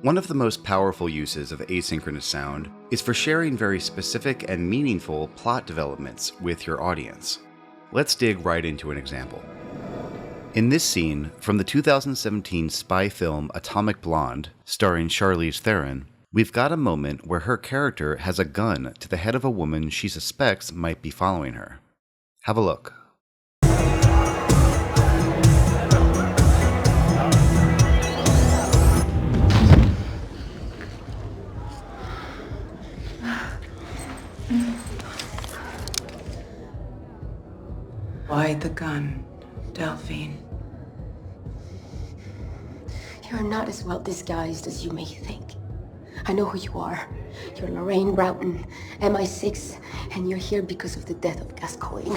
One of the most powerful uses of asynchronous sound is for sharing very specific and meaningful plot developments with your audience. Let's dig right into an example. In this scene from the 2017 spy film Atomic Blonde, starring Charlize Theron, we've got a moment where her character has a gun to the head of a woman she suspects might be following her. Have a look. Why the gun, Delphine? You're not as well disguised as you may think. I know who you are. You're Lorraine Broughton, MI6, and you're here because of the death of Gascoigne.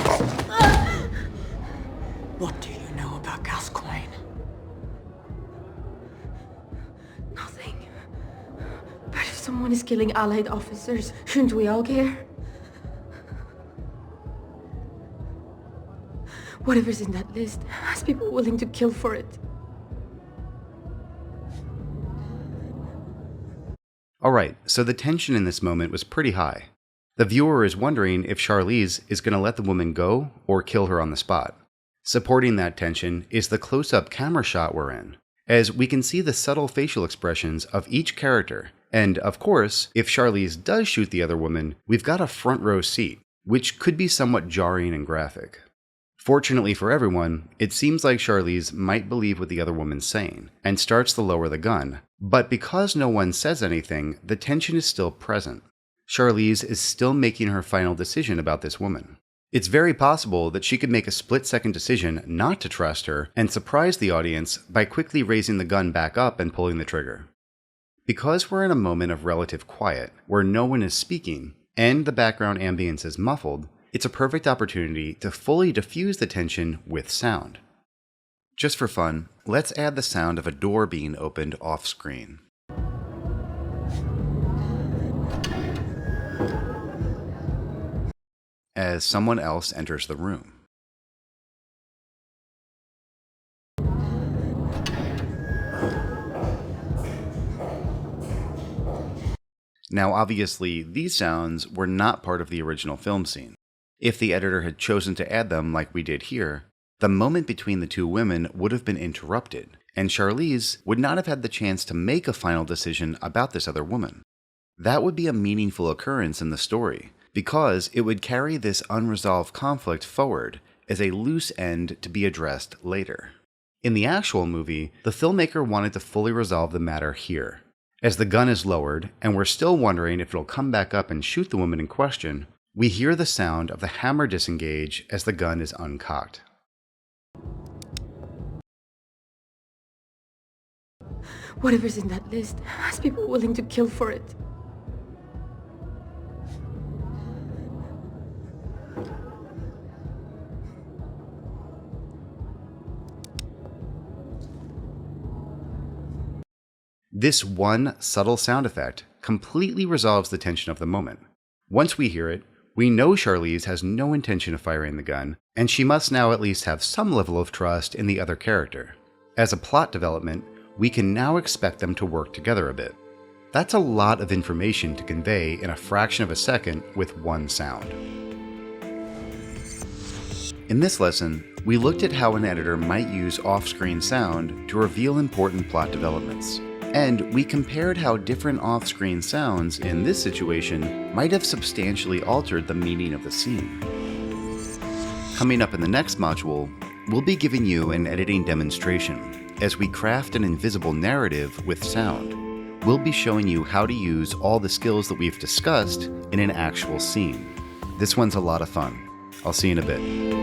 What do you know about Gascoigne? Nothing. But if someone is killing Allied officers, shouldn't we all care? Whatever's in that list has people willing to kill for it. Alright, so the tension in this moment was pretty high. The viewer is wondering if Charlize is going to let the woman go or kill her on the spot. Supporting that tension is the close-up camera shot we're in, as we can see the subtle facial expressions of each character, and of course, if Charlize does shoot the other woman, we've got a front row seat, which could be somewhat jarring and graphic. Fortunately for everyone, it seems like Charlize might believe what the other woman's saying, and starts to lower the gun. But because no one says anything, the tension is still present. Charlize is still making her final decision about this woman. It's very possible that she could make a split-second decision not to trust her and surprise the audience by quickly raising the gun back up and pulling the trigger. Because we're in a moment of relative quiet, where no one is speaking, and the background ambience is muffled, it's a perfect opportunity to fully diffuse the tension with sound. Just for fun, let's add the sound of a door being opened off-screen. As someone else enters the room. Now obviously, these sounds were not part of the original film scene. If the editor had chosen to add them like we did here, the moment between the two women would have been interrupted, and Charlize would not have had the chance to make a final decision about this other woman. That would be a meaningful occurrence in the story, because it would carry this unresolved conflict forward as a loose end to be addressed later. In the actual movie, the filmmaker wanted to fully resolve the matter here. As the gun is lowered, and we're still wondering if it'll come back up and shoot the woman in question, we hear the sound of the hammer disengage as the gun is uncocked. Whatever's in that list has people willing to kill for it. This one subtle sound effect completely resolves the tension of the moment. Once we hear it, we know Charlize has no intention of firing the gun, and she must now at least have some level of trust in the other character. As a plot development, we can now expect them to work together a bit. That's a lot of information to convey in a fraction of a second with one sound. In this lesson, we looked at how an editor might use off-screen sound to reveal important plot developments. And we compared how different off-screen sounds in this situation might have substantially altered the meaning of the scene. Coming up in the next module, we'll be giving you an editing demonstration as we craft an invisible narrative with sound. We'll be showing you how to use all the skills that we've discussed in an actual scene. This one's a lot of fun. I'll see you in a bit.